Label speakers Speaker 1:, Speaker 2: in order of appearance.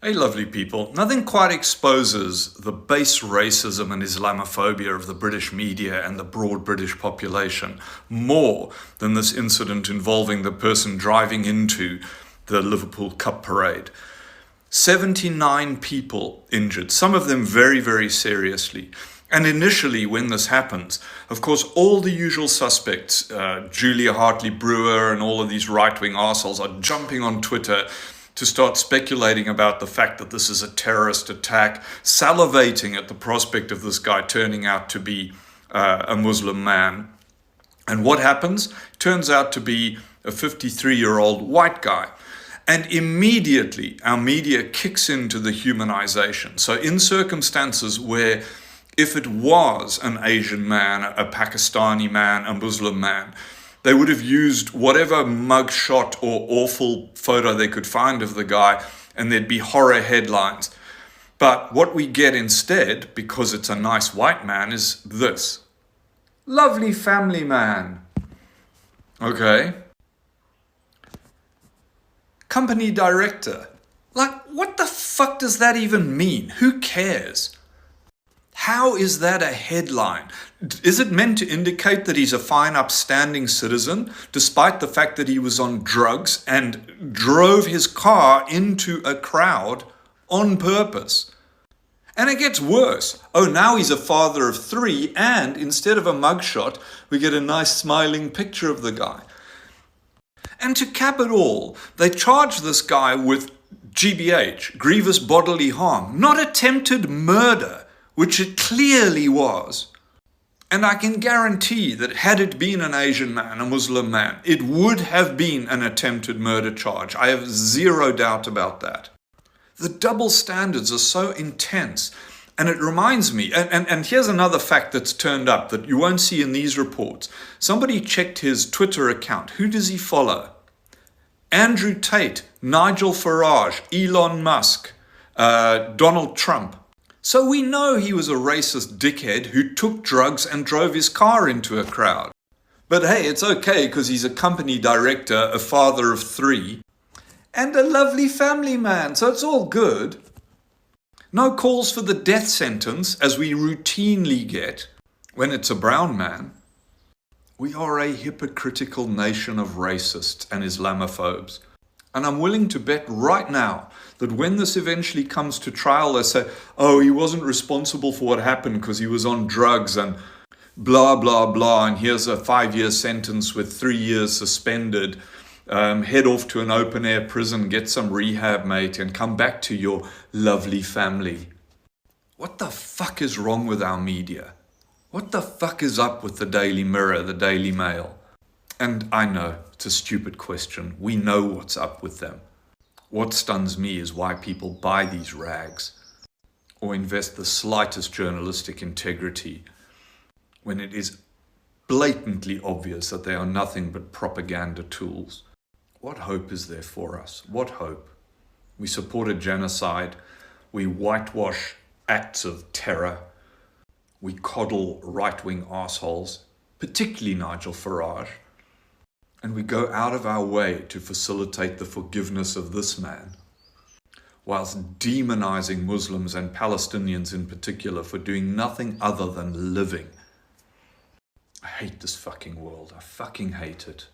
Speaker 1: Hey, lovely people. Nothing quite exposes the base racism and Islamophobia of the British media and the broad British population more than this incident involving the person driving into the Liverpool Cup parade. 79 people injured, some of them very, very seriously. And initially, when this happens, of course, all the usual suspects, Julia Hartley-Brewer and all of these right-wing arseholes are jumping on Twitter to start speculating about the fact that this is a terrorist attack, salivating at the prospect of this guy turning out to be a Muslim man. And what happens? Turns out to be a 53-year-old white guy. And immediately, our media kicks into the humanization. So in circumstances where if it was an Asian man, a Pakistani man, a Muslim man, they would have used whatever mugshot or awful photo they could find of the guy, and there'd be horror headlines. But what we get instead, because it's a nice white man, is this. Lovely family man. Okay. Company director. Like, what the fuck does that even mean? Who cares? How is that a headline? Is it meant to indicate that he's a fine, upstanding citizen, despite the fact that he was on drugs and drove his car into a crowd on purpose? And it gets worse. Oh, now he's a father of 3, and instead of a mugshot, we get a nice smiling picture of the guy. And to cap it all, they charge this guy with GBH, grievous bodily harm, not attempted murder, which it clearly was. And I can guarantee that had it been an Asian man, a Muslim man, it would have been an attempted murder charge. I have zero doubt about that. The double standards are so intense. And it reminds me, and here's another fact that's turned up that you won't see in these reports. Somebody checked his Twitter account. Who does he follow? Andrew Tate, Nigel Farage, Elon Musk, Donald Trump. So we know he was a racist dickhead who took drugs and drove his car into a crowd. But hey, it's okay because he's a company director, a father of 3, and a lovely family man, so it's all good. No calls for the death sentence, as we routinely get when it's a brown man. We are a hypocritical nation of racists and Islamophobes. And I'm willing to bet right now that when this eventually comes to trial, they say, oh, he wasn't responsible for what happened because he was on drugs and blah, blah, blah. And here's a 5-year sentence with 3 years suspended. Head off to an open-air prison, get some rehab, mate, and come back to your lovely family. What the fuck is wrong with our media? What the fuck is up with the Daily Mirror, the Daily Mail? And I know, it's a stupid question. We know what's up with them. What stuns me is why people buy these rags or invest the slightest journalistic integrity when it is blatantly obvious that they are nothing but propaganda tools. What hope is there for us? What hope? We support a genocide. We whitewash acts of terror. We coddle right-wing arseholes, particularly Nigel Farage. And we go out of our way to facilitate the forgiveness of this man, whilst demonizing Muslims and Palestinians in particular for doing nothing other than living. I hate this fucking world. I fucking hate it.